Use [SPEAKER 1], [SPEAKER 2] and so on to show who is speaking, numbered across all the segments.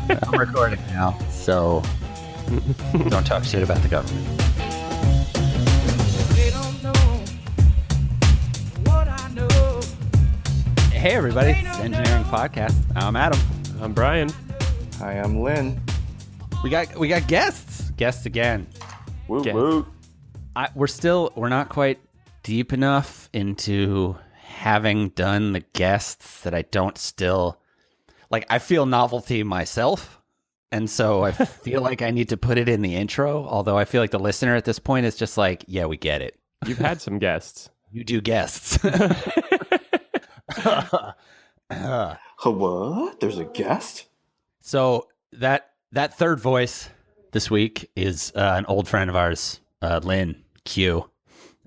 [SPEAKER 1] I'm recording now, so don't talk shit about the government.
[SPEAKER 2] They don't know what I know.
[SPEAKER 1] Hey, everybody. It's the Engineering Podcast. I'm Adam.
[SPEAKER 3] I'm Brian.
[SPEAKER 4] Hi, I'm Lin.
[SPEAKER 1] We got guests. Guests again.
[SPEAKER 4] Woot
[SPEAKER 3] Guest.
[SPEAKER 4] woot.
[SPEAKER 1] We're not quite deep enough into having done the guests that I don't still... Like, I feel novelty myself, and so I feel like I need to put it in the intro, although I feel like the listener at this point is just like, yeah, we get it.
[SPEAKER 3] You've had some guests.
[SPEAKER 1] You do guests.
[SPEAKER 4] What? There's a guest?
[SPEAKER 1] So that third voice this week is an old friend of ours, Lin Qiu.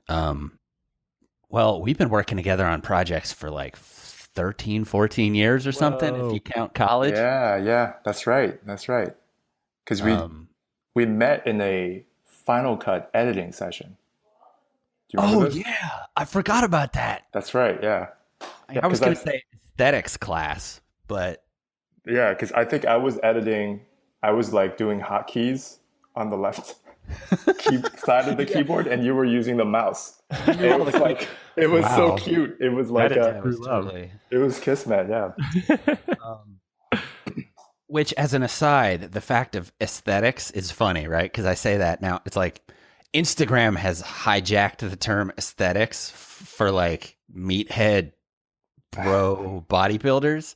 [SPEAKER 1] Well, we've been working together on projects for like 13, 14 years or something, if you count college.
[SPEAKER 4] Yeah, that's right. Because we met in a Final Cut editing session. Do you remember this?
[SPEAKER 1] Yeah, I forgot about that.
[SPEAKER 4] That's right, yeah.
[SPEAKER 1] I was going to say aesthetics class, but...
[SPEAKER 4] Yeah, because I think I was editing, I was like doing hotkeys on the left side of the keyboard, and you were using the mouse. It was like, it was so cute. It was like
[SPEAKER 1] it was
[SPEAKER 4] Kismet, yeah.
[SPEAKER 1] Which, as an aside, the fact of aesthetics is funny, right? Because I say that now, it's like Instagram has hijacked the term aesthetics for like meathead bro bodybuilders.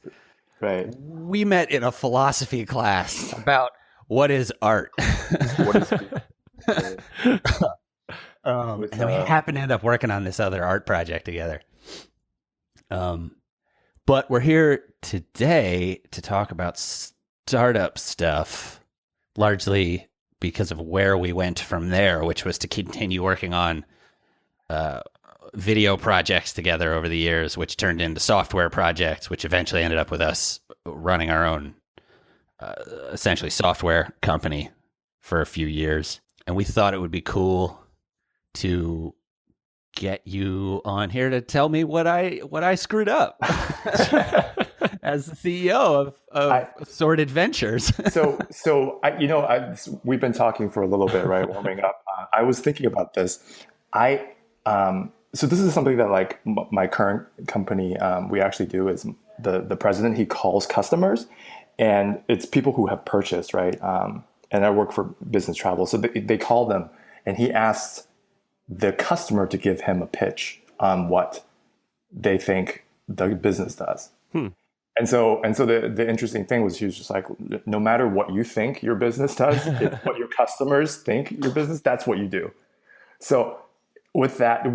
[SPEAKER 4] Right.
[SPEAKER 1] We met in a philosophy class about what is art.
[SPEAKER 4] What is
[SPEAKER 1] and we happen to end up working on this other art project together. But we're here today to talk about startup stuff, largely because of where we went from there, which was to continue working on video projects together over the years, which turned into software projects, which eventually ended up with us running our own essentially software company for a few years. And we thought it would be cool to get you on here to tell me what I screwed up as the CEO of Assorted Ventures.
[SPEAKER 4] So we've been talking for a little bit, right? Warming up. I was thinking about this. So this is something that like my current company, we actually do is the president, he calls customers, and it's people who have purchased, right? And I work for business travel. So they call them, and he asks the customer to give him a pitch on what they think the business does. And so the interesting thing was, he was just like, no matter what you think your business does, if what your customers think your business, that's what you do. So with that,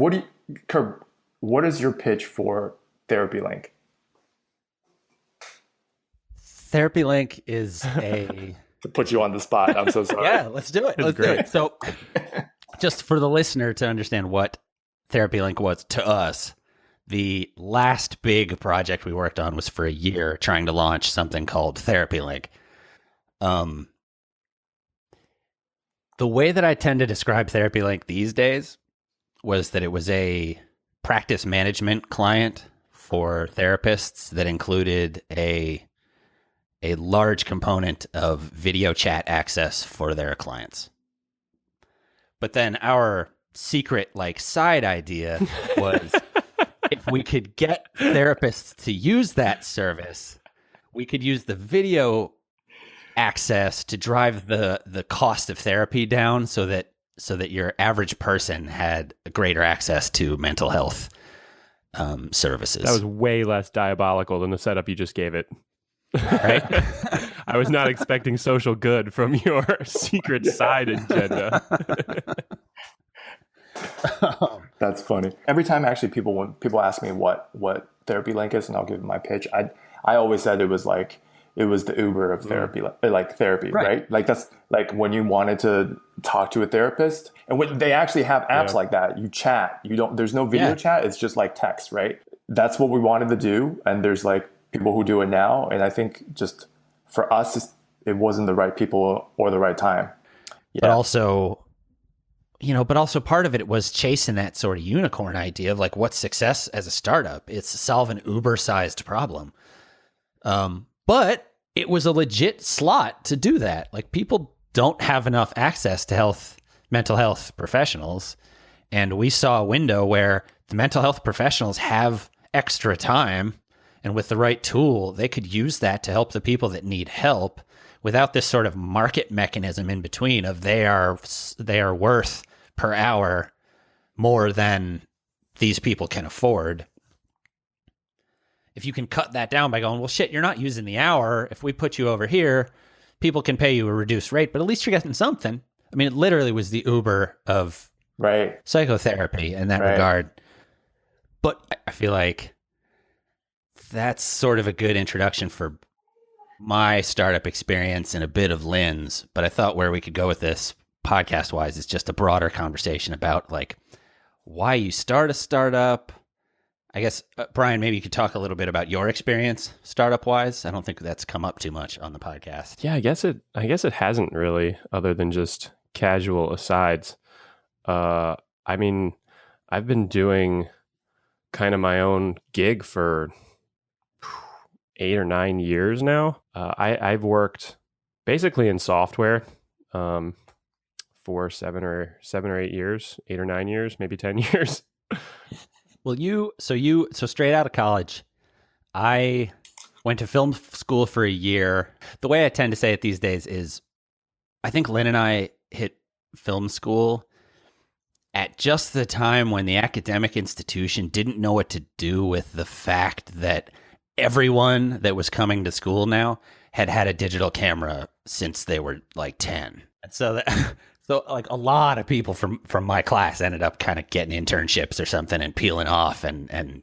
[SPEAKER 4] Kirk, what is your pitch for Therapy Link?
[SPEAKER 1] Therapy Link is a...
[SPEAKER 4] To put you on the spot, I'm so sorry.
[SPEAKER 1] Yeah, let's do it. Let's do it. So just for the listener to understand what Therapy Link was to us, the last big project we worked on was for a year trying to launch something called Therapy Link. The way that I tend to describe Therapy Link these days was that it was a practice management client for therapists that included a large component of video chat access for their clients. But then our secret side idea was if we could get therapists to use that service, we could use the video access to drive the cost of therapy down so that your average person had greater access to mental health services.
[SPEAKER 3] That was way less diabolical than the setup you just gave it.
[SPEAKER 1] Right?
[SPEAKER 3] I was not expecting social good from your secret side agenda.
[SPEAKER 4] That's funny. Every time actually when people ask me what Therapy Link is, and I'll give them my pitch, I always said it was the Uber of therapy, like therapy, right? Like that's like when you wanted to talk to a therapist, and when they actually have apps like that, you chat. There's no video chat. It's just like text, right? That's what we wanted to do, and there's like people who do it now, and I think just for us, it wasn't the right people or the right time. Yeah.
[SPEAKER 1] But also part of it was chasing that sort of unicorn idea of like what's success as a startup. It's solve an Uber-sized problem. But it was a legit slot to do that. Like, people don't have enough access to mental health professionals. And we saw a window where the mental health professionals have extra time, and with the right tool, they could use that to help the people that need help without this sort of market mechanism in between of they are worth per hour more than these people can afford. If you can cut that down by going, well, shit, you're not using the hour. If we put you over here, people can pay you a reduced rate, but at least you're getting something. I mean, it literally was the Uber of psychotherapy in that regard. But I feel like that's sort of a good introduction for my startup experience and a bit of Lin's. But I thought where we could go with this podcast wise is just a broader conversation about like why you start a startup. I guess, Brian, maybe you could talk a little bit about your experience startup wise. I don't think that's come up too much on the podcast.
[SPEAKER 3] Yeah, I guess it hasn't really, other than just casual asides. I mean, I've been doing kind of my own gig for 8 or 9 years now. I've worked basically in software for 7 or 8 years, 8 or 9 years, maybe 10 years.
[SPEAKER 1] Well, so straight out of college, I went to film school for a year. The way I tend to say it these days is I think Lin and I hit film school at just the time when the academic institution didn't know what to do with the fact that everyone that was coming to school now had had a digital camera since they were like 10. And so so like a lot of people from my class ended up kind of getting internships or something and peeling off and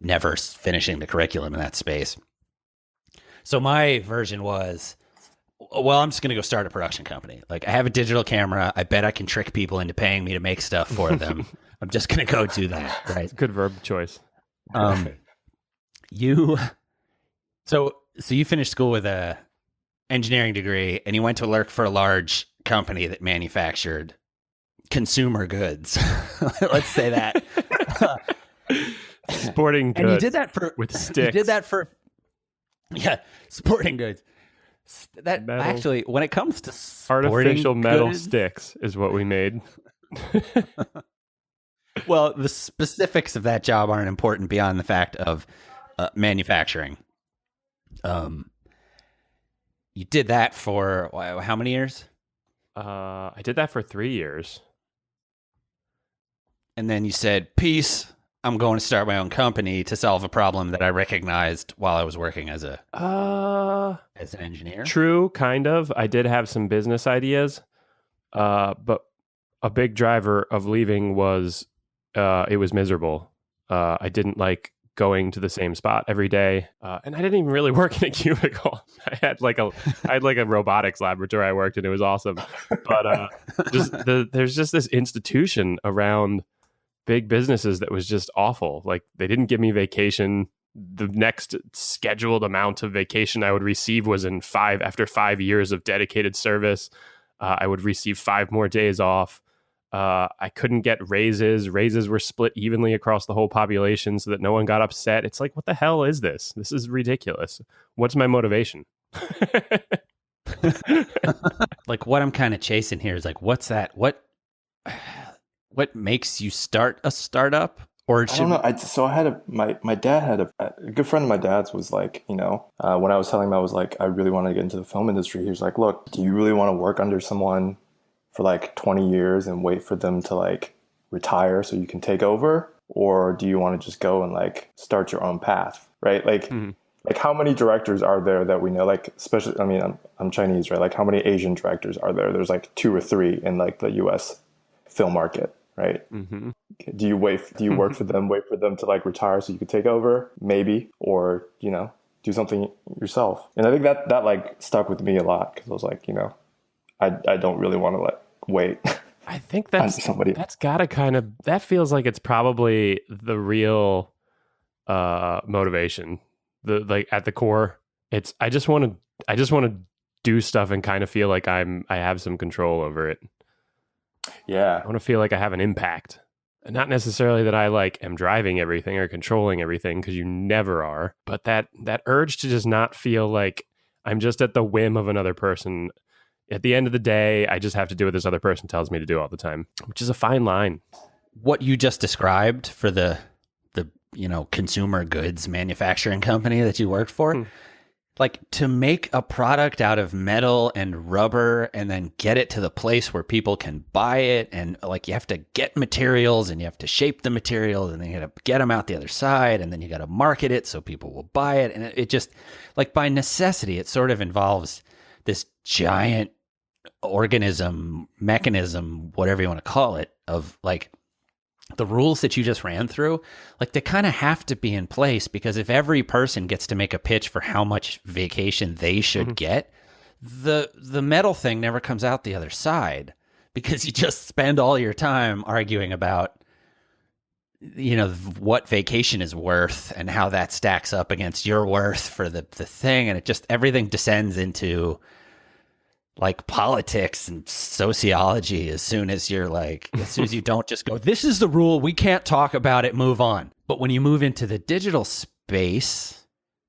[SPEAKER 1] never finishing the curriculum in that space. So my version was, well, I'm just going to go start a production company. Like, I have a digital camera. I bet I can trick people into paying me to make stuff for them. I'm just going to go do that. Right.
[SPEAKER 3] Good verb choice.
[SPEAKER 1] So you finished school with a engineering degree and you went to work for a large company that manufactured consumer goods. Let's say that.
[SPEAKER 3] Sporting goods.
[SPEAKER 1] And you did that
[SPEAKER 3] with sticks.
[SPEAKER 1] You did that for sporting goods. That
[SPEAKER 3] metal,
[SPEAKER 1] actually, when it comes to
[SPEAKER 3] artificial metal
[SPEAKER 1] goods,
[SPEAKER 3] sticks is what we made.
[SPEAKER 1] Well, the specifics of that job aren't important beyond the fact of manufacturing. You did that for how many years?
[SPEAKER 3] I did that for 3 years.
[SPEAKER 1] And then you said, peace, I'm going to start my own company to solve a problem that I recognized while I was working as an engineer.
[SPEAKER 3] True, kind of. I did have some business ideas, but a big driver of leaving was it was miserable. I didn't like going to the same spot every day, and I didn't even really work in a cubicle. I had like a robotics laboratory I worked in. It was awesome, but there's just this institution around big businesses that was just awful. Like, they didn't give me vacation. The next scheduled amount of vacation I would receive was after 5 years of dedicated service. I would receive 5 more days off. I couldn't get raises. Raises were split evenly across the whole population so that no one got upset. It's like, what the hell is this? This is ridiculous. What's my motivation?
[SPEAKER 1] Like, what I'm kind of chasing here is like, what's that? What makes you start a startup? Or
[SPEAKER 4] I don't know. So I had my dad had a good friend of my dad's was like, when I was telling him I was like, I really want to get into the film industry. He was like, look, do you really want to work under someone for like 20 years and wait for them to like retire so you can take over? Or do you want to just go and like start your own path? Right. Like, like how many directors are there that we know? Like, especially, I mean, I'm Chinese, right? Like, how many Asian directors are there? There's like 2 or 3 in like the US film market. Right. Mm-hmm. Do you work for them, wait for them to like retire so you could take over? Maybe. Or, do something yourself. And I think that like stuck with me a lot because I was like, I don't really want to wait.
[SPEAKER 3] I think that's gotta that feels like it's probably the real motivation. Like at the core, it's I just want to do stuff and kind of feel like I have some control over it.
[SPEAKER 4] Yeah.
[SPEAKER 3] I want to feel like I have an impact. And not necessarily that I like am driving everything or controlling everything, because you never are. But that urge to just not feel like I'm just at the whim of another person. At the end of the day, I just have to do what this other person tells me to do all the time, which is a fine line.
[SPEAKER 1] What you just described for the consumer goods manufacturing company that you worked for, like to make a product out of metal and rubber and then get it to the place where people can buy it, and like you have to get materials and you have to shape the materials and then you got to get them out the other side and then you got to market it so people will buy it, and it just like by necessity it sort of involves this giant mechanism, whatever you want to call it, of like the rules that you just ran through, like they kind of have to be in place, because if every person gets to make a pitch for how much vacation they should get, the metal thing never comes out the other side, because you just spend all your time arguing about what vacation is worth and how that stacks up against your worth for the thing, and it just everything descends into like politics and sociology as soon as you don't just go, this is the rule, we can't talk about it, move on. But when you move into the digital space,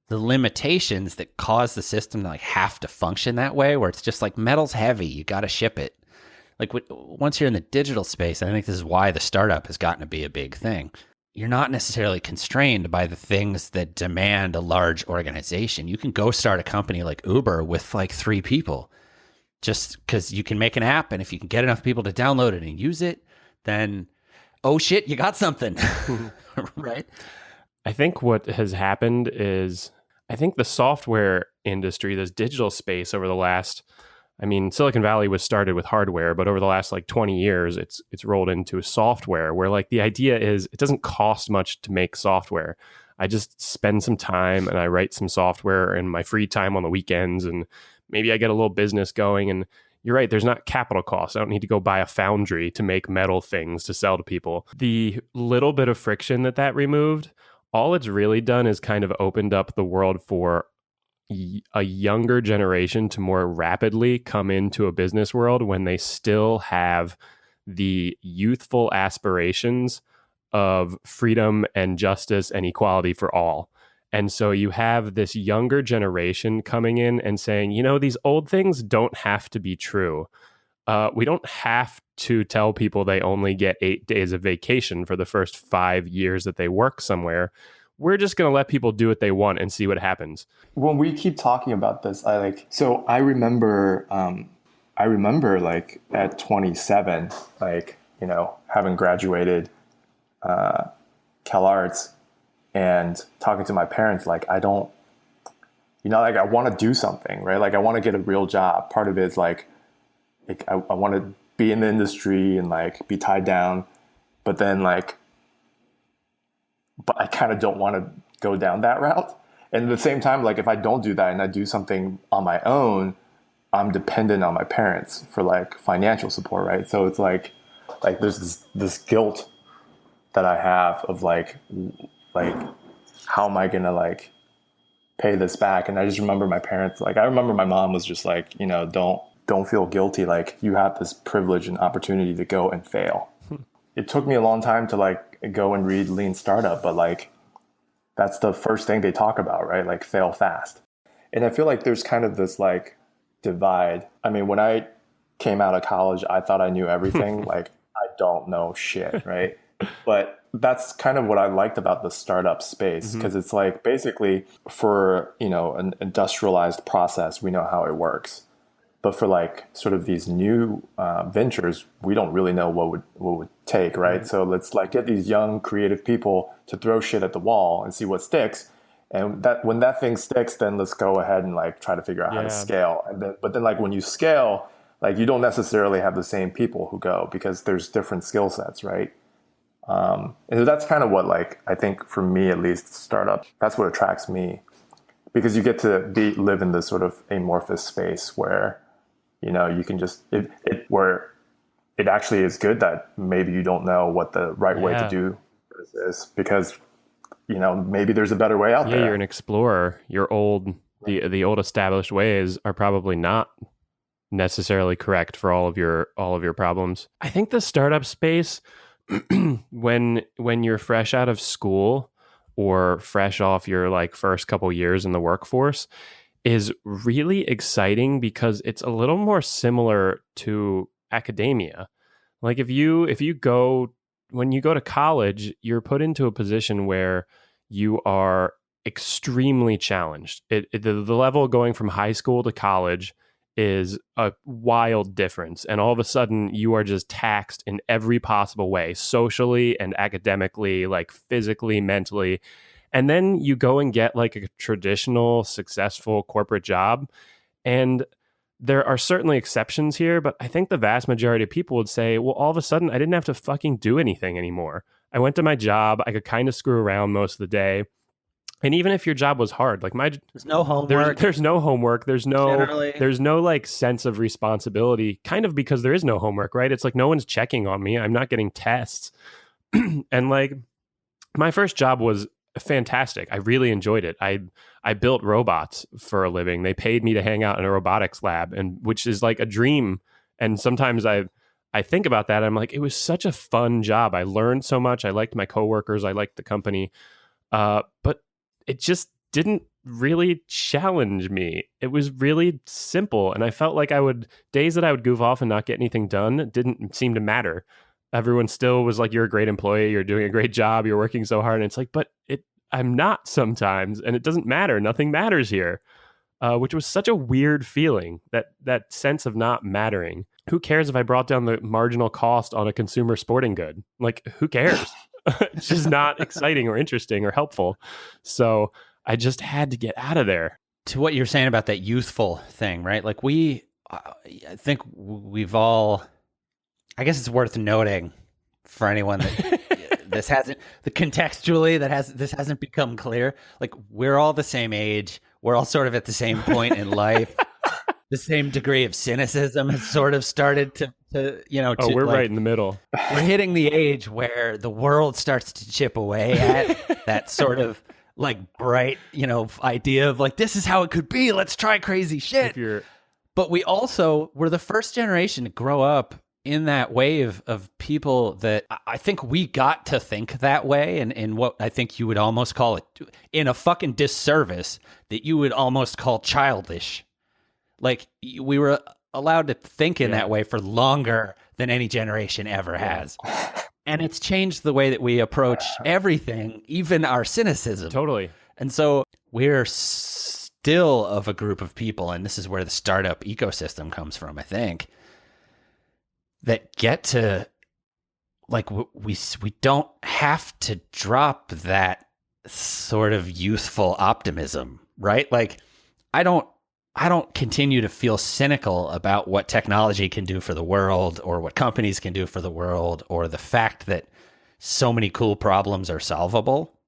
[SPEAKER 1] the limitations that cause the system to like have to function that way, where it's just like metal's heavy, you got to ship it. Like once you're in the digital space, I think this is why the startup has gotten to be a big thing. You're not necessarily constrained by the things that demand a large organization. You can go start a company like Uber with like 3 people. Just because you can make an app, and if you can get enough people to download it and use it, then, oh shit, you got something, right?
[SPEAKER 3] I think what has happened is, I think the software industry, this digital space over the last, Silicon Valley was started with hardware, but over the last like 20 years, it's rolled into software, where like the idea is it doesn't cost much to make software. I just spend some time and I write some software in my free time on the weekends, and maybe I get a little business going. And you're right, there's not capital costs. I don't need to go buy a foundry to make metal things to sell to people. The little bit of friction that removed, all it's really done is kind of opened up the world for a younger generation to more rapidly come into a business world when they still have the youthful aspirations of freedom and justice and equality for all. And so you have this younger generation coming in and saying, these old things don't have to be true. We don't have to tell people they only get 8 days of vacation for the first 5 years that they work somewhere. We're just going to let people do what they want and see what happens.
[SPEAKER 4] When we keep talking about this, I remember like at 27, having graduated CalArts, and talking to my parents, like, I don't, I want to do something, right? Like, I want to get a real job. Part of it is like I want to be in the industry and like be tied down, but then but I kind of don't want to go down that route. And at the same time, like if I don't do that and I do something on my own, I'm dependent on my parents for like financial support, right? So it's like there's this guilt that I have of like how am I gonna like pay this back? And I just remember my parents, I remember my mom was just like, don't feel guilty, like you have this privilege and opportunity to go and fail. It took me a long time to like go and read Lean Startup, but like that's the first thing they talk about, right? Like fail fast. And I feel like there's kind of this like divide. When I came out of college, I thought I knew everything. Like I don't know shit, right? But that's kind of what I liked about the startup space, because it's like basically for, an industrialized process, we know how it works. But for like sort of these new ventures, we don't really know what would take, right? So let's like get these young creative people to throw shit at the wall and see what sticks. And that when that thing sticks, then let's go ahead and like try to figure out how to scale. But then like when you scale, like you don't necessarily have the same people who go, because there's different skill sets, right? And that's kind of what, like, I think for me, at least, startup, that's what attracts me, because you get to live in this sort of amorphous space where, you can just, where it actually is good that maybe you don't know what the right way to do this is, because, maybe there's a better way out there.
[SPEAKER 3] Yeah, you're an explorer. The old established ways are probably not necessarily correct for all of your problems. I think the startup space, when you're fresh out of school or fresh off your like first couple years in the workforce, is really exciting because it's a little more similar to academia. Like if you go when you go to college, you're put into a position where you are extremely challenged. The level going from high school to college is a wild difference, and all of a sudden you are just taxed in every possible way, socially and academically, like physically, mentally. And then you go and get like a traditional successful corporate job, and there are certainly exceptions here, but I think the vast majority of people would say, well, all of a sudden I didn't have to fucking do anything anymore. I went to my job, I could kind of screw around most of the day. And even if your job was hard, like
[SPEAKER 1] there's no homework.
[SPEAKER 3] There's no homework.
[SPEAKER 1] Generally.
[SPEAKER 3] There's no like sense of responsibility, kind of because there is no homework, right? It's like no one's checking on me. I'm not getting tests. And like my first job was fantastic. I really enjoyed it. I built robots for a living. They paid me to hang out in a robotics lab, and which is like a dream. And sometimes I think about that. I'm like, it was such a fun job. I learned so much. I liked my coworkers. I liked the company. But it just didn't really challenge me. It was really simple. And I felt like days that I would goof off and not get anything done didn't seem to matter. Everyone still was like, you're a great employee. You're doing a great job. You're working so hard. And it's like, but I'm not sometimes. And it doesn't matter. Nothing matters here, which was such a weird feeling, that sense of not mattering. Who cares if I brought down the marginal cost on a consumer sporting good? Like, who cares? It's just not exciting or interesting or helpful. So I just had to get out of there.
[SPEAKER 1] To what you're saying about that youthful thing, right? Like I think we've all, I guess it's worth noting for anyone that this hasn't become clear. Like we're all the same age. We're all sort of at the same point in life. The same degree of cynicism has sort of started to
[SPEAKER 3] we're right in the middle.
[SPEAKER 1] We're hitting the age where the world starts to chip away at that sort of like bright, idea of like, this is how it could be. Let's try crazy shit. But we're the first generation to grow up in that wave of people that I think we got to think that way, and in what I think you would almost call it, in a fucking disservice, that you would almost call childish. Like we were allowed to think in that way for longer than any generation ever has. And it's changed the way that we approach everything, even our cynicism.
[SPEAKER 3] Totally.
[SPEAKER 1] And so we're still of a group of people, and this is where the startup ecosystem comes from, I think, that get to, like, we don't have to drop that sort of youthful optimism, right? Like, I don't continue to feel cynical about what technology can do for the world or what companies can do for the world or the fact that so many cool problems are solvable.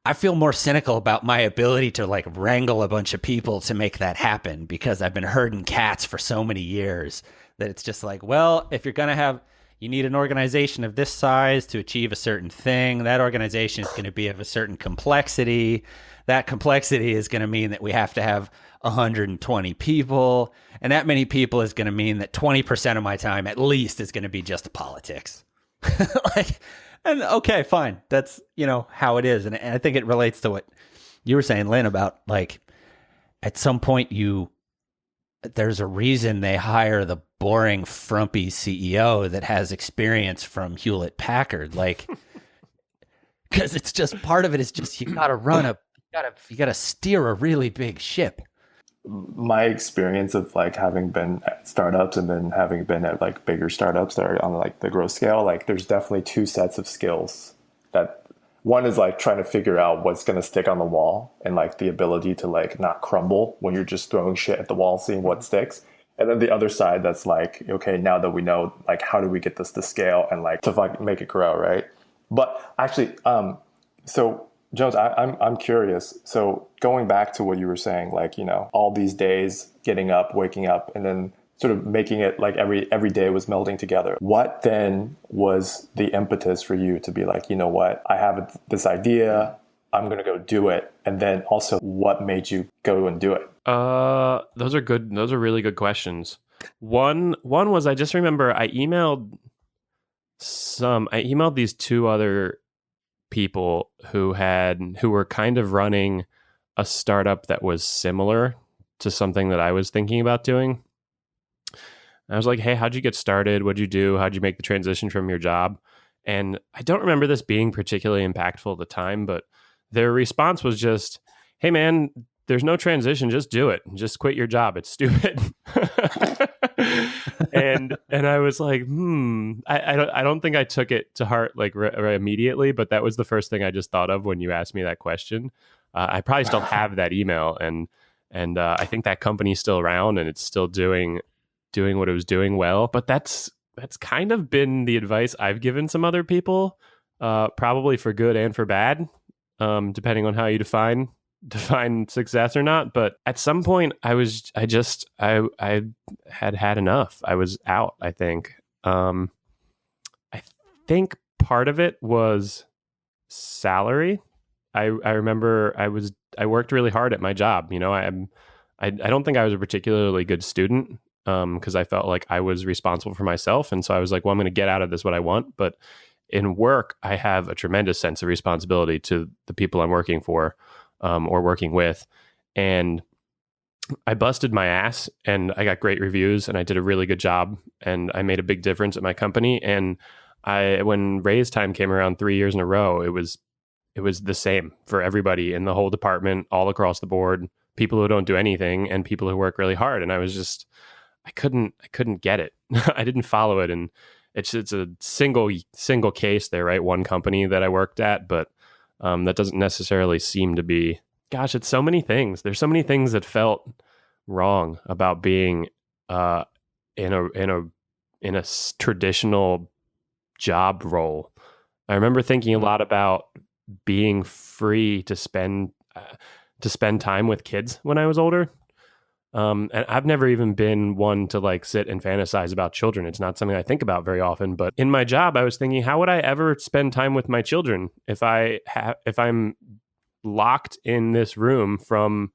[SPEAKER 1] I feel more cynical about my ability to like wrangle a bunch of people to make that happen because I've been herding cats for so many years that it's just like, well, if you're going to you need an organization of this size to achieve a certain thing. That organization is going to be of a certain complexity. That complexity is going to mean that we have to have 120 people. And that many people is going to mean that 20% of my time at least is going to be just politics. And okay, fine. That's, how it is. And I think it relates to what you were saying, Lin, about like at some point there's a reason they hire the boring, frumpy CEO that has experience from Hewlett Packard. Like, because it's just part of it is just you got to steer a really big ship.
[SPEAKER 4] My experience of like having been at startups and then having been at like bigger startups that are on like the growth scale, like there's definitely two sets of skills. That one is like trying to figure out what's going to stick on the wall and like the ability to like not crumble when you're just throwing shit at the wall, seeing what sticks. And then the other side that's like, okay, now that we know, like, how do we get this to scale and like to make it grow, right? But actually, so Jones, I'm curious. So going back to what you were saying, like, all these days getting up, waking up, and then sort of making it like every day was melding together. What then was the impetus for you to be like, you know what, I have this idea, I'm going to go do it. And then also what made you go and do it?
[SPEAKER 3] Those are good. Those are really good questions. One was, I just remember I emailed these two other people who were kind of running a startup that was similar to something that I was thinking about doing. I was like, hey, how'd you get started? What'd you do? How'd you make the transition from your job? And I don't remember this being particularly impactful at the time, but their response was just, hey, man, there's no transition. Just do it. Just quit your job. It's stupid. and I was like, I don't think I took it to heart like immediately, but that was the first thing I just thought of when you asked me that question. I probably still have that email, and I think that company's still around and it's still doing what it was doing well. But that's kind of been the advice I've given some other people, probably for good and for bad, depending on how you define success or not. But at some point I had enough. I was out, I think. I think part of it was salary. I remember I worked really hard at my job. I don't think I was a particularly good student, because I felt like I was responsible for myself. And so I was like, well, I'm going to get out of this what I want. But in work, I have a tremendous sense of responsibility to the people I'm working for, or working with. And I busted my ass and I got great reviews and I did a really good job and I made a big difference at my company. And when raise time came around 3 years in a row, it was the same for everybody in the whole department, all across the board, people who don't do anything and people who work really hard. And I was just, I couldn't get it. I didn't follow it. And it's a single case there, right? One company that I worked at, but that doesn't necessarily seem to be, gosh, it's so many things. There's so many things that felt wrong about being in a traditional job role. I remember thinking a lot about being free to spend time with kids when I was older. And I've never even been one to like sit and fantasize about children. It's not something I think about very often, but in my job, I was thinking, how would I ever spend time with my children if I'm locked in this room from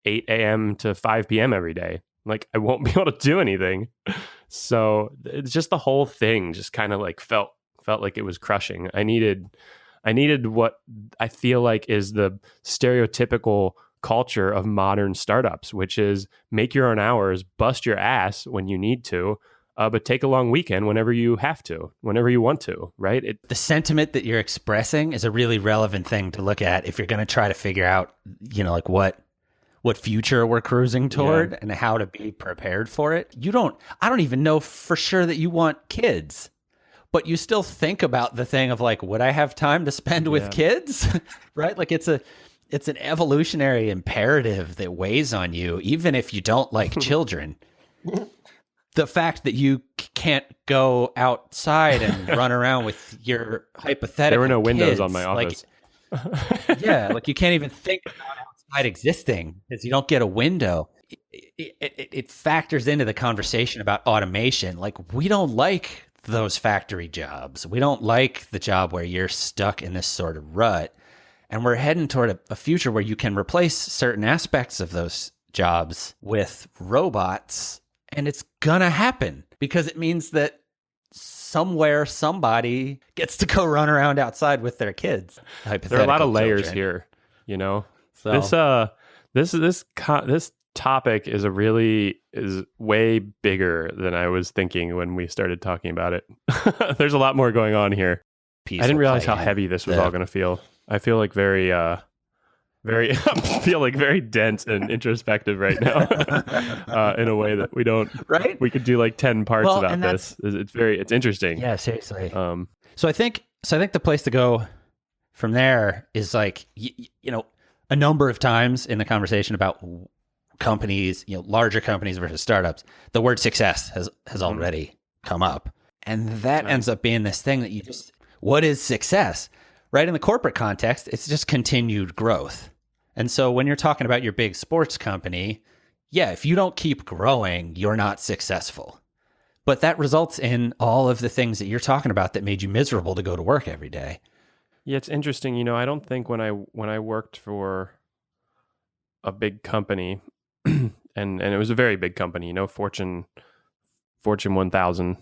[SPEAKER 3] 8 a.m. to 5 p.m. every day? Like, I won't be able to do anything. So it's just the whole thing just kind of like felt like it was crushing. I needed what I feel like is the stereotypical culture of modern startups, which is make your own hours, bust your ass when you need to, but take a long weekend whenever you have to, whenever you want to, right?
[SPEAKER 1] The sentiment that you're expressing is a really relevant thing to look at if you're going to try to figure out, like what future we're cruising toward and how to be prepared for it. I don't even know for sure that you want kids, but you still think about the thing of like, would I have time to spend with kids? Right? Like it's an evolutionary imperative that weighs on you, even if you don't like children. The fact that you can't go outside and run around with your hypothetical
[SPEAKER 3] There were no windows
[SPEAKER 1] kids,
[SPEAKER 3] on my office.
[SPEAKER 1] Like you can't even think about outside existing because you don't get a window. It factors into the conversation about automation. Like, we don't like those factory jobs. We don't like the job where you're stuck in this sort of rut. And we're heading toward a future where you can replace certain aspects of those jobs with robots. And it's going to happen because it means that somewhere somebody gets to go run around outside with their kids.
[SPEAKER 3] There are a lot of layers here, So this topic is way bigger than I was thinking when we started talking about it. There's a lot more going on here. I didn't realize how heavy this was all going to feel. I feel like very very dense and introspective right now, in a way that we don't.
[SPEAKER 1] Right?
[SPEAKER 3] We could do like 10 parts about this. It's interesting.
[SPEAKER 1] Yeah, seriously. So I think the place to go from there is like a number of times in the conversation about companies, larger companies versus startups, the word success has already come up, and that ends up being this thing that what is success? Right? In the corporate context, it's just continued growth. And so when you're talking about your big sports company, if you don't keep growing, you're not successful. But that results in all of the things that you're talking about that made you miserable to go to work every day.
[SPEAKER 3] Yeah, it's interesting. I don't think when I worked for a big company, and it was a very big company, Fortune 1000.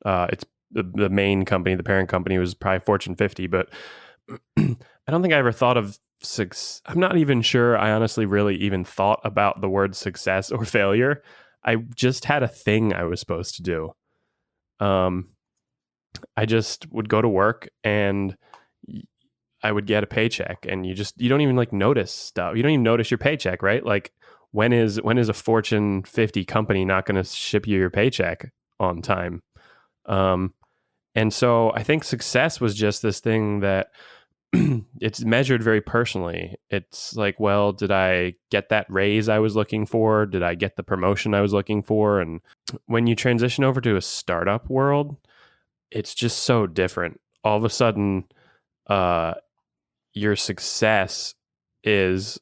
[SPEAKER 3] It's the main company, the parent company was probably Fortune 50, but I don't think I ever thought of I'm not even sure I honestly really even thought about the word success or failure. I just had a thing I was supposed to do. I just would go to work and I would get a paycheck, and you don't even like notice stuff. You don't even notice your paycheck, right? Like when is a Fortune 50 company not going to ship you your paycheck on time? And so I think success was just this thing that it's measured very personally. It's like, well, did I get that raise I was looking for? Did I get the promotion I was looking for? And when you transition over to a startup world, it's just so different. All of a sudden, your success is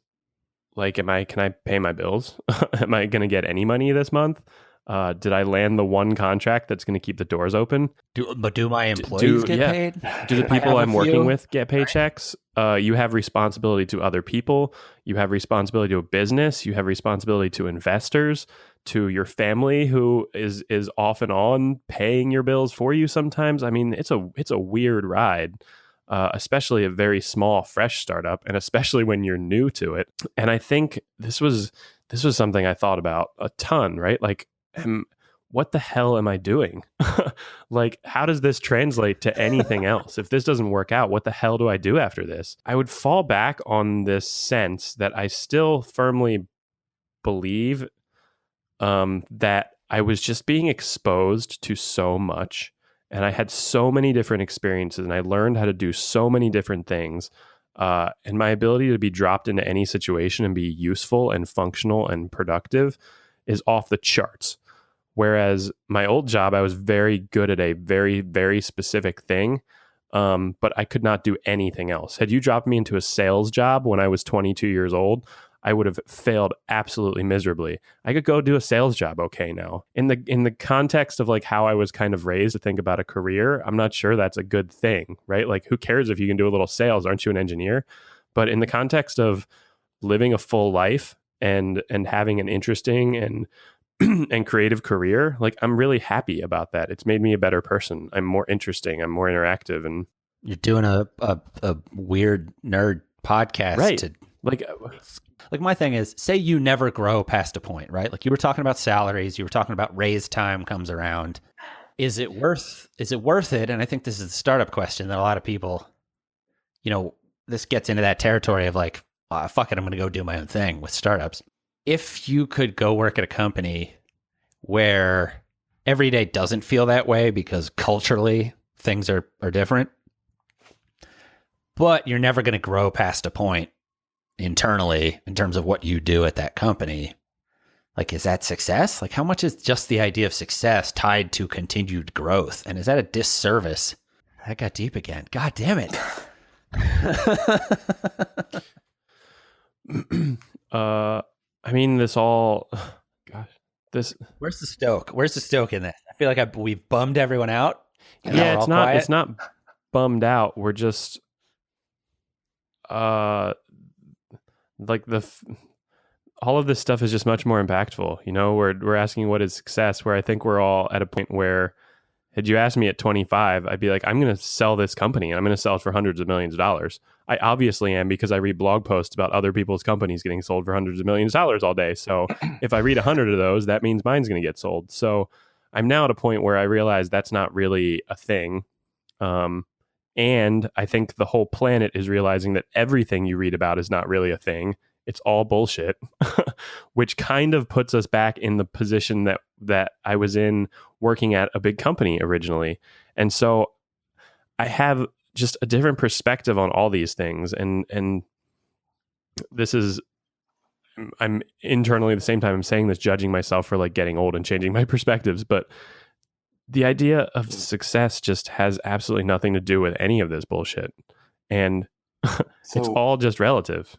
[SPEAKER 3] like, can I pay my bills? Am I going to get any money this month? Did I land the one contract that's going to keep the doors open?
[SPEAKER 1] Do my employees get paid?
[SPEAKER 3] Do the people I'm working with get paychecks? You have responsibility to other people. You have responsibility to a business. You have responsibility to investors, to your family who is off and on paying your bills for you sometimes. I mean, it's a weird ride. Especially a very small, fresh startup, and especially when you're new to it. And I think this was something I thought about a ton, right? Like, what the hell am I doing? Like, how does this translate to anything else? If this doesn't work out, what the hell do I do after this? I would fall back on this sense that I still firmly believe that I was just being exposed to so much. And I had so many different experiences, and I learned how to do so many different things. And my ability to be dropped into any situation and be useful and functional and productive is off the charts. Whereas my old job, I was very good at a very, very specific thing, but I could not do anything else. Had you dropped me into a sales job when I was 22 years old, I would have failed absolutely miserably. I could go do a sales job okay now. In the context of like how I was kind of raised to think about a career, I'm not sure that's a good thing, right? Like, who cares if you can do a little sales? Aren't you an engineer? But in the context of living a full life and having an interesting and and creative career, like, I'm really happy about that. It's made me a better person. I'm more interesting. I'm more interactive. And
[SPEAKER 1] you're doing a weird nerd podcast,
[SPEAKER 3] right?
[SPEAKER 1] Like my thing is, say you never grow past a point, right? Like you were talking about salaries, you were talking about raise time comes around. Is it worth it? And I think this is the startup question that a lot of people, this gets into that territory of like, fuck it, I'm going to go do my own thing with startups. If you could go work at a company where every day doesn't feel that way because culturally things are different, but you're never going to grow past a point internally in terms of what you do at that company, like, is that success? Like, how much is just the idea of success tied to continued growth? And is that a disservice? That got deep again. God damn it.
[SPEAKER 3] I mean, this all, gosh, this.
[SPEAKER 1] Where's the stoke? Where's the stoke in this? I feel like we've bummed everyone out.
[SPEAKER 3] Yeah, it's not bummed out. We're just, like all of this stuff is just much more impactful. We're asking what is success, where I think we're all at a point where, had you asked me at 25, I'd be like, I'm going to sell this company and I'm going to sell it for hundreds of millions of dollars. I obviously am, because I read blog posts about other people's companies getting sold for hundreds of millions of dollars all day. So if I read 100 of those, that means mine's going to get sold. So I'm now at a point where I realize that's not really a thing. And I think the whole planet is realizing that everything you read about is not really a thing. It's all bullshit, which kind of puts us back in the position that I was in working at a big company originally. And so I have just a different perspective on all these things. And this is, I'm internally at the same time I'm saying this, judging myself for like getting old and changing my perspectives. But the idea of success just has absolutely nothing to do with any of this bullshit. And it's all just relative.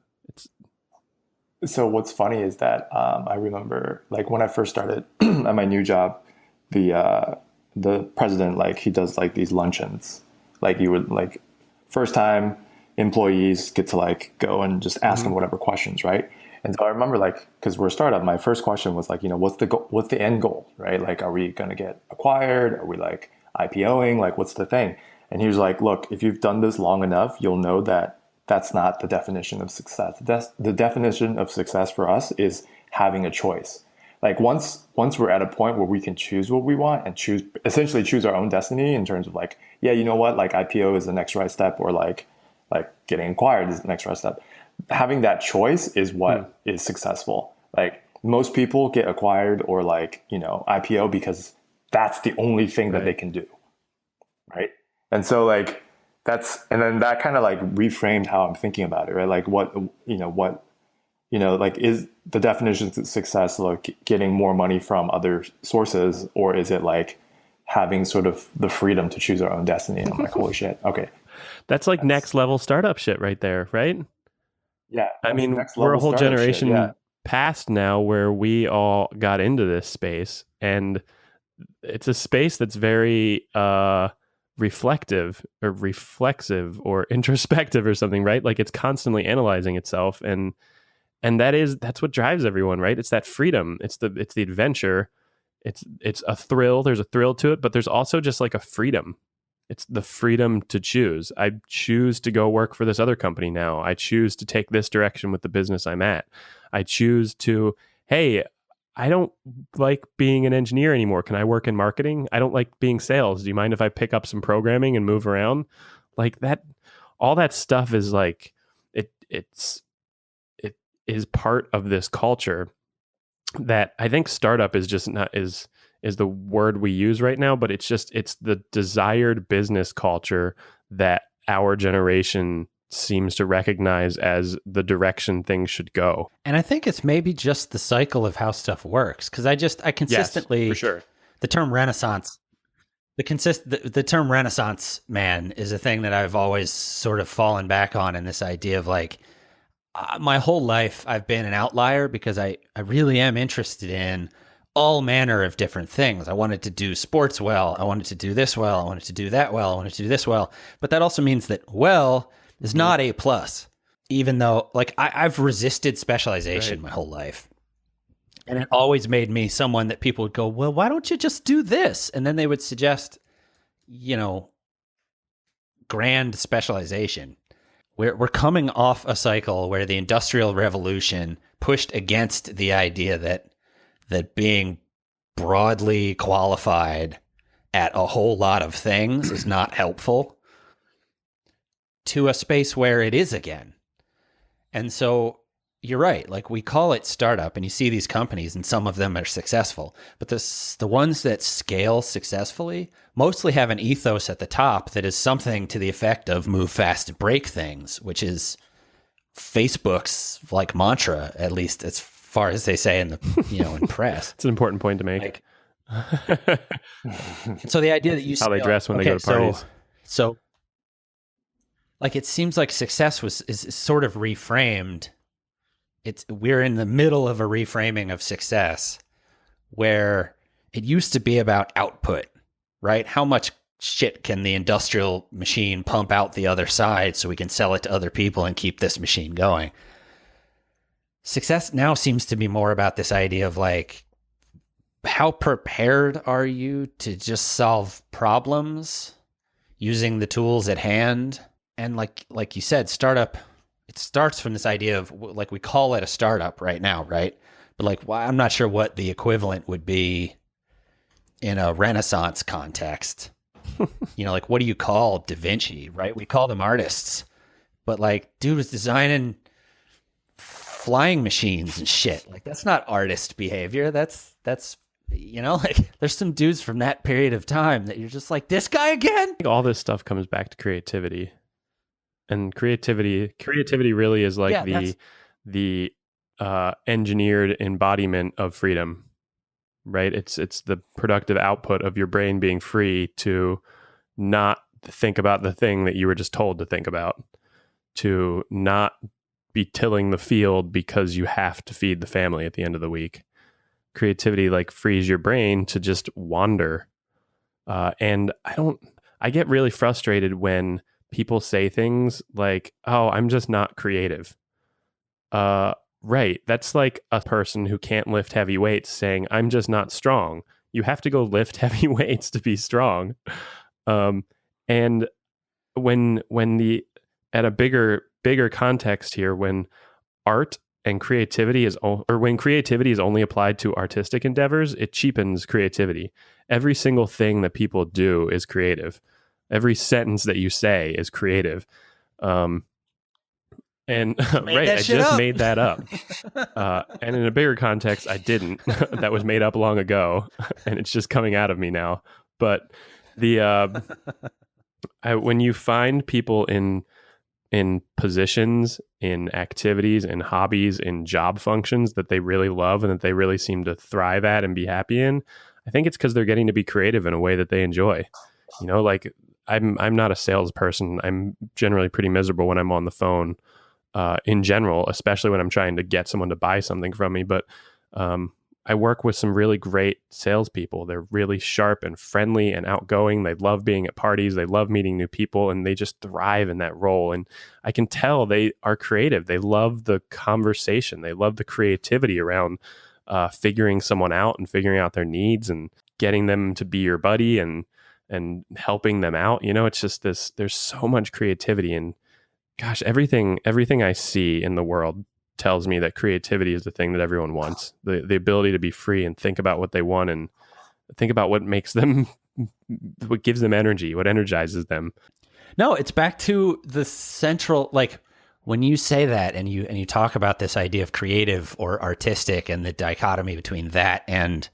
[SPEAKER 4] So what's funny is that I remember, like, when I first started at my new job, the president, like, he does like these luncheons. Like, you would, like, first time employees get to like go and just ask him whatever questions, right? And so I remember, like, because we're a startup, my first question was like, what's the end goal, right? Like, are we going to get acquired? Are we like IPOing? Like, what's the thing? And he was like, look, if you've done this long enough, you'll know that that's not the definition of success. The definition of success for us is having a choice. Like once we're at a point where we can choose what we want and essentially choose our own destiny in terms of like, yeah, you know what, like IPO is the next right step, or like getting acquired is the next right step. Having that choice is what is successful. Like most people get acquired or like, you know, IPO because that's the only thing that they can do. Right. And so like and then that kind of like reframed how I'm thinking about it, right? Like like is the definition of success like getting more money from other sources, or is it like having sort of the freedom to choose our own destiny? And I'm like, holy shit. Okay.
[SPEAKER 3] That's next level startup shit right there, right?
[SPEAKER 4] Yeah.
[SPEAKER 3] I mean, we're a whole generation past now where we all got into this space, and it's a space that's very reflective or reflexive or introspective or something, right? Like it's constantly analyzing itself, and that's what drives everyone, right? It's that freedom. It's the adventure. It's a thrill. There's a thrill to it, but there's also just like a freedom. It's the freedom to choose. I choose to go work for this other company now. I choose to take this direction with the business I'm at. I choose to, hey, I don't like being an engineer anymore. Can I work in marketing? I don't like being sales. Do you mind if I pick up some programming and move around? Like that, all that stuff is like, it is part of this culture that I think startup is just not is the word we use right now, but it's the desired business culture that our generation seems to recognize as the direction things should go.
[SPEAKER 1] And I think it's maybe just the cycle of how stuff works. Because I consistently,
[SPEAKER 3] yes, for sure.
[SPEAKER 1] The term Renaissance, the term Renaissance man is a thing that I've always sort of fallen back on, in this idea of like, my whole life I've been an outlier because I really am interested in all manner of different things. I wanted to do sports well. I wanted to do this well. I wanted to do that well. I wanted to do this well. But that also means that well is not A+. Even though like I've resisted specialization my whole life. And it always made me someone that people would go, well, why don't you just do this? And then they would suggest, you know, grand specialization. We're coming off a cycle where the Industrial Revolution pushed against the idea that being broadly qualified at a whole lot of things is not helpful, to a space where it is again. And so you're right. Like we call it startup, and you see these companies and some of them are successful, but the ones that scale successfully mostly have an ethos at the top that is something to the effect of move fast and break things, which is Facebook's like mantra, at least as far as they say in the, in press.
[SPEAKER 3] It's an important point to make.
[SPEAKER 1] So the idea that you
[SPEAKER 3] how they dress when they go to parties.
[SPEAKER 1] So like it seems like success is sort of reframed. We're in the middle of a reframing of success where it used to be about output, right? How much shit can the industrial machine pump out the other side so we can sell it to other people and keep this machine going? Success now seems to be more about this idea of like, how prepared are you to just solve problems using the tools at hand? And like you said, startup, it starts from this idea of like, we call it a startup right now, right? But like, I'm not sure what the equivalent would be in a Renaissance context. Like what do you call Da Vinci, right? We call them artists, but like dude was designing flying machines and shit. Like that's not artist behavior. That's like there's some dudes from that period of time that you're just like, this guy again?
[SPEAKER 3] All this stuff comes back to creativity. And creativity really is like the engineered embodiment of freedom, right? It's the productive output of your brain being free to not think about the thing that you were just told to think about, to not be tilling the field because you have to feed the family at the end of the week. Creativity like frees your brain to just wander. And I get really frustrated when people say things like, oh, I'm just not creative. Right. That's like a person who can't lift heavy weights saying, I'm just not strong. You have to go lift heavy weights to be strong. And when the at a bigger context here, when art and creativity when creativity is only applied to artistic endeavors, it cheapens creativity. Every single thing that people do is creative. Every sentence that you say is creative. And right, I just made that up. And in a bigger context, I didn't. That was made up long ago, and it's just coming out of me now. But when you find people in positions, in activities, in hobbies, in job functions that they really love and that they really seem to thrive at and be happy in, I think it's because they're getting to be creative in a way that they enjoy. You know, like I'm not a salesperson. I'm generally pretty miserable when I'm on the phone, in general, especially when I'm trying to get someone to buy something from me. But I work with some really great salespeople. They're really sharp and friendly and outgoing. They love being at parties. They love meeting new people, and they just thrive in that role. And I can tell they are creative. They love the conversation. They love the creativity around figuring someone out and figuring out their needs and getting them to be your buddy and helping them out. You know, it's just this, there's so much creativity, and gosh, everything I see in the world tells me that creativity is the thing that everyone wants. The ability to be free and think about what they want and think about what makes them, what gives them energy, what energizes them.
[SPEAKER 1] No, it's back to the central, like when you say that and you talk about this idea of creative or artistic and the dichotomy between that and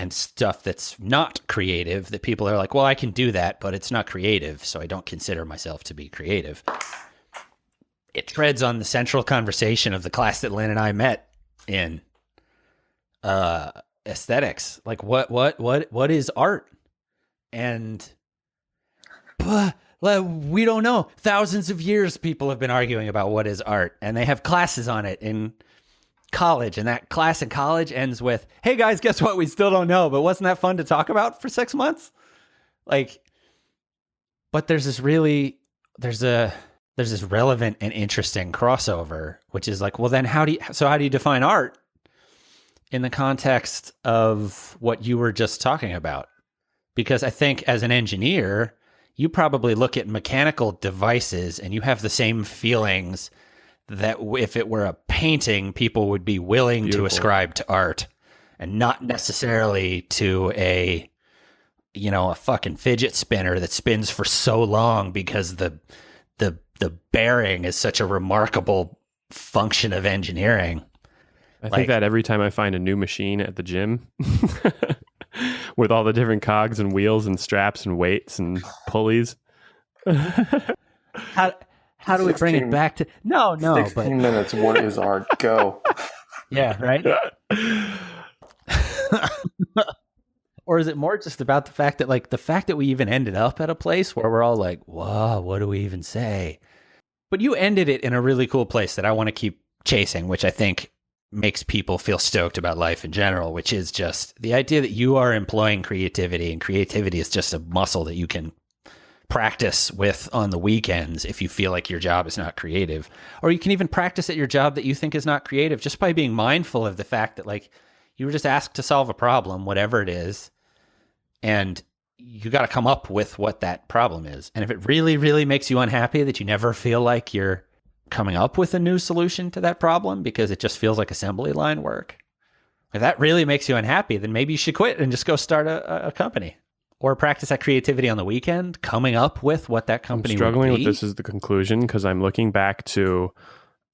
[SPEAKER 1] stuff that's not creative, that people are like, well, I can do that, but it's not creative, so I don't consider myself to be creative. It treads on the central conversation of the class that Lin and I met in, aesthetics. Like what is art? And we don't know. Thousands of years people have been arguing about what is art, and they have classes on it in college, and that class in college ends with, hey guys, guess what? We still don't know, but wasn't that fun to talk about for 6 months? Like, but there's this relevant and interesting crossover, which is like, well, then how do you define art in the context of what you were just talking about? Because I think as an engineer, you probably look at mechanical devices and you have the same feelings that if it were a painting, people would be willing to ascribe to art, and not necessarily to a fucking fidget spinner that spins for so long because the bearing is such a remarkable function of engineering.
[SPEAKER 3] I think that every time I find a new machine at the gym with all the different cogs and wheels and straps and weights and pulleys.
[SPEAKER 1] How do we bring it back to
[SPEAKER 4] 16 minutes, what is art? Go.
[SPEAKER 1] Yeah, right? Or is it more just about the fact that we even ended up at a place where we're all like, whoa, what do we even say? But you ended it in a really cool place that I want to keep chasing, which I think makes people feel stoked about life in general, which is just the idea that you are employing creativity, and creativity is just a muscle that you can practice with on the weekends if you feel like your job is not creative. Or you can even practice at your job that you think is not creative just by being mindful of the fact that, like, you were just asked to solve a problem, whatever it is, and you got to come up with what that problem is. And if it really, really makes you unhappy that you never feel like you're coming up with a new solution to that problem because it just feels like assembly line work, if that really makes you unhappy, then maybe you should quit and just go start a company. Or practice that creativity on the weekend, coming up with what that company would be. I'm struggling with
[SPEAKER 3] this as the conclusion because I'm looking back to,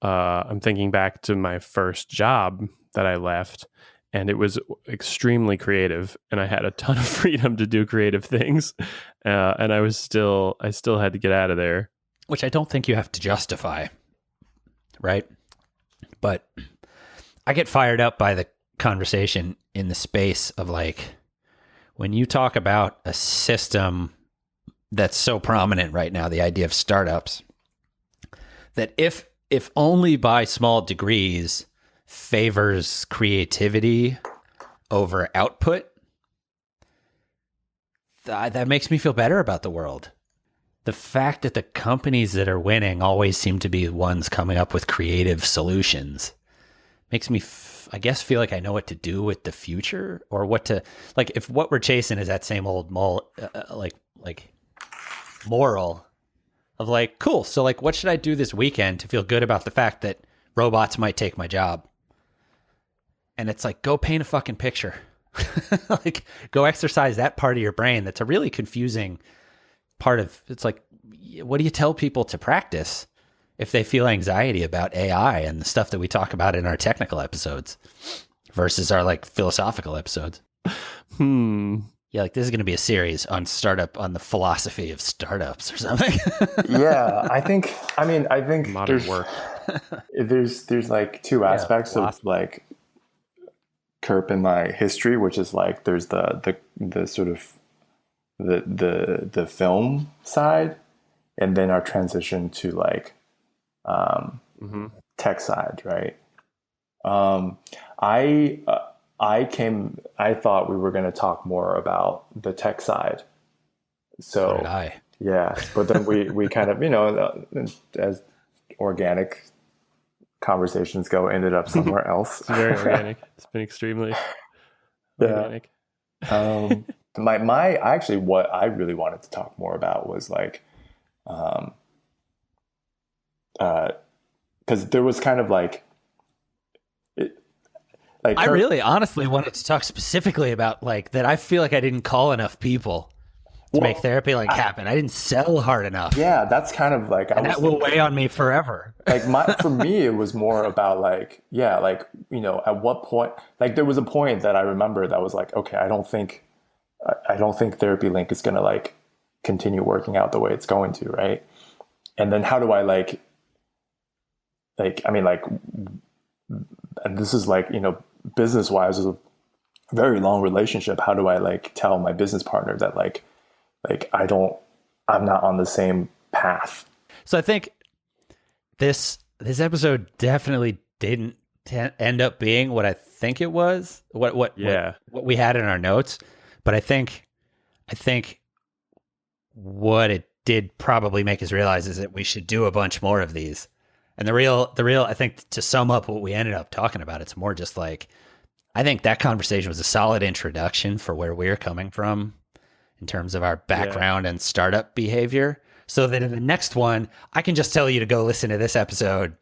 [SPEAKER 3] I'm thinking back to my first job that I left, and it was extremely creative, and I had a ton of freedom to do creative things, and I still had to get out of there.
[SPEAKER 1] Which I don't think you have to justify, right? But I get fired up by the conversation in the space of, like, when you talk about a system that's so prominent right now, the idea of startups, that if only by small degrees favors creativity over output, that makes me feel better about the world. The fact that the companies that are winning always seem to be ones coming up with creative solutions makes me I guess feel like I know what to do with the future, or what to, like, if what we're chasing is that same old moral, of like, cool. So like, what should I do this weekend to feel good about the fact that robots might take my job? And it's like, go paint a fucking picture. Like, go exercise that part of your brain. That's a really confusing part of, it's like, what do you tell people to practice if they feel anxiety about AI and the stuff that we talk about in our technical episodes versus our like philosophical episodes? Yeah, like this is going to be a series on the philosophy of startups or something.
[SPEAKER 4] Yeah, I think
[SPEAKER 3] Modern work.
[SPEAKER 4] There's like two aspects of like Kerp in my history, which is like there's the sort of the film side, and then our transition to like tech side, right? I thought we were going to talk more about the tech side. So
[SPEAKER 1] did I.
[SPEAKER 4] Yeah, but then we kind of, as organic conversations go, ended up somewhere else.
[SPEAKER 3] It's very organic. It's been extremely organic.
[SPEAKER 4] Actually, what I really wanted to talk more about was like, because there was kind of like,
[SPEAKER 1] I really honestly wanted to talk specifically about like that. I feel like I didn't call enough people to make therapy like happen. I didn't sell hard enough.
[SPEAKER 4] Yeah, that's kind of like,
[SPEAKER 1] and that will weigh on me forever.
[SPEAKER 4] Like for me, it was more about like, yeah, like, at what point, like there was a point that I remember that was like, okay, I don't think Therapy Link is going to like continue working out the way it's going to. Right. And then how do I and this is like, business wise is a very long relationship. How do I like tell my business partner that like I'm not on the same path?
[SPEAKER 1] So I think this episode definitely didn't end up being what I think it was, what we had in our notes. But I think what it did probably make us realize is that we should do a bunch more of these. And the real, I think, to sum up what we ended up talking about, it's more just like, I think that conversation was a solid introduction for where we're coming from in terms of our background and startup behavior. So that in the next one, I can just tell you to go listen to this episode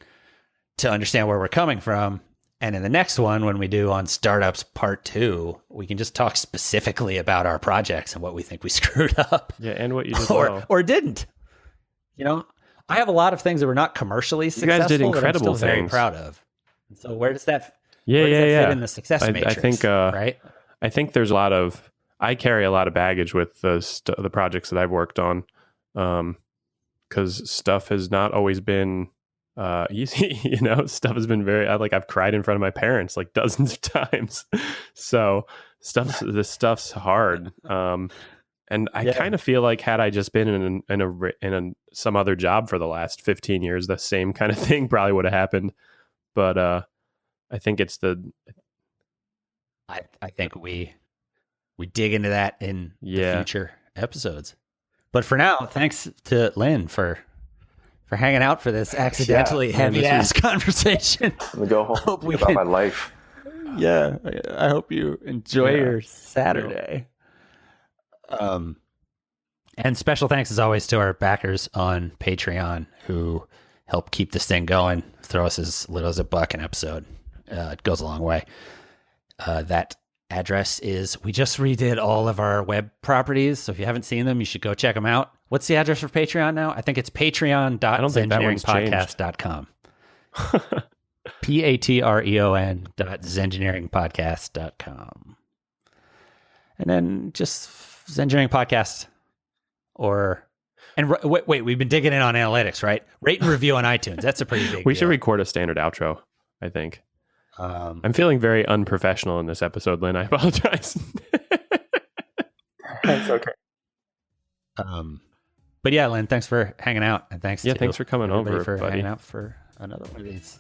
[SPEAKER 1] to understand where we're coming from. And in the next one, when we do on startups part 2, we can just talk specifically about our projects and what we think we screwed up.
[SPEAKER 3] Yeah, and what you did
[SPEAKER 1] or didn't. I have a lot of things that were not commercially successful.
[SPEAKER 3] You guys did
[SPEAKER 1] that
[SPEAKER 3] incredible
[SPEAKER 1] I'm still very
[SPEAKER 3] things.
[SPEAKER 1] proud of. And so where does that
[SPEAKER 3] fit
[SPEAKER 1] in the success matrix?
[SPEAKER 3] I think,
[SPEAKER 1] right?
[SPEAKER 3] I think there's I carry a lot of baggage with the projects that I've worked on, because stuff has not always been easy. Stuff has been I've cried in front of my parents like dozens of times. So this stuff's hard. And I kind of feel like had I just been in some other job for the last 15 years, the same kind of thing probably would have happened. But I think it's
[SPEAKER 1] I think we dig into that in the future episods. But for now, thanks to Lin for hanging out for this accidentally heavy ass conversation.
[SPEAKER 4] Let me go home and think about my life.
[SPEAKER 1] Yeah, I hope you enjoy your Saturday. And special thanks as always to our backers on Patreon who help keep this thing going. Throw us as little as $1 an episode. It goes a long way. That address is, we just redid all of our web properties. So if you haven't seen them, you should go check them out. What's the address for Patreon now? I think it's patreon.zengineeringpodcast.com. patreon.zengineeringpodcast.com. And then just Zengineering Podcast wait, we've been digging in on analytics, right? Rate and review on iTunes. That's a pretty big
[SPEAKER 3] We
[SPEAKER 1] deal.
[SPEAKER 3] should record a standard outro, I think. I'm feeling very unprofessional in this episode, Lin. I apologize.
[SPEAKER 4] It's okay.
[SPEAKER 1] But yeah, Lin, thanks for hanging out, and thanks
[SPEAKER 3] for coming over,
[SPEAKER 1] for
[SPEAKER 3] buddy.
[SPEAKER 1] hanging out for another one of these.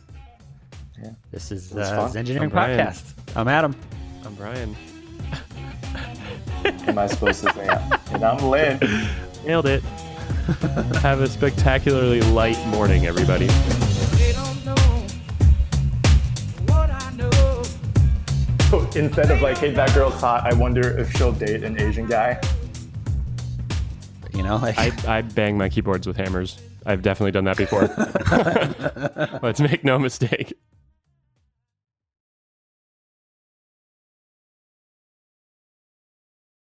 [SPEAKER 4] Yeah,
[SPEAKER 1] this is
[SPEAKER 4] fun.
[SPEAKER 1] Engineering
[SPEAKER 3] I'm Brian.
[SPEAKER 1] Podcast. I'm Adam.
[SPEAKER 3] I'm Brian.
[SPEAKER 4] Am I supposed to say that? And I'm Lin.
[SPEAKER 3] Nailed it. Have a spectacularly light morning, everybody.
[SPEAKER 2] They don't know what I know.
[SPEAKER 4] So instead of like, hey, that girl's hot, I wonder if she'll date an Asian guy.
[SPEAKER 1] You know, like
[SPEAKER 3] I bang my keyboards with hammers. I've definitely done that before. Let's make no mistake.